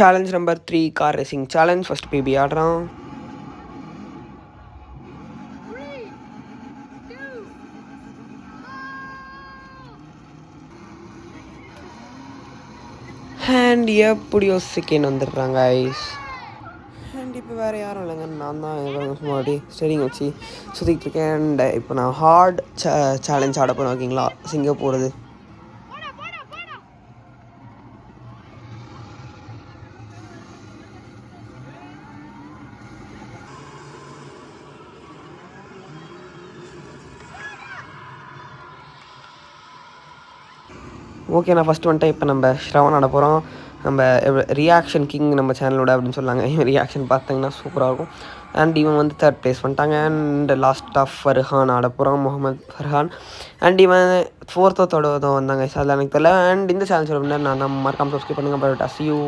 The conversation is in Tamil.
Challenge number 3 car racing challenge. First BB ஆடுறான். அண்ட் எப்படியோ செகண்ட் வந்துடுறாங்க ஐஸ். அண்ட் இப்போ வேறு யாரும் இல்லைங்க, நான் தான் முன்னாடி ஸ்டேரிங் வச்சு சுற்றிக்கிட்டு இருக்கேன். அண்ட் இப்போ நான் ஹார்ட் சேலஞ்ச் ஆட போகிறேன். ஓகேங்களா, சிங்கப்பூர் இது. ஓகே, நான் ஃபஸ்ட் வந்துட்டு இப்போ நம்ம ஸ்ரவன் ஆட போகிறோம். நம்ம ரியாக்ஷன் கிங் நம்ம சேனலோட அப்படின்னு சொன்னாங்க. ரியாக்ஷன் பார்த்தீங்கன்னா சூப்பராக இருக்கும். அண்ட் இவன் வந்து 3rd ப்ளேஸ் பண்ணிட்டாங்க. அண்ட் லாஸ்ட் ஆஃப் ஃபர்ஹான் ஆட போகிறான், முகமது ஃபர்ஹான். அண்ட் இவன் 4th வந்தாங்க, அதில் எனக்கு தெரியல. அண்ட் இந்த சேனல் சொல்ல நான் மறக்காமல் சப்ஸ்கிரைப் பண்ணுங்கள். But you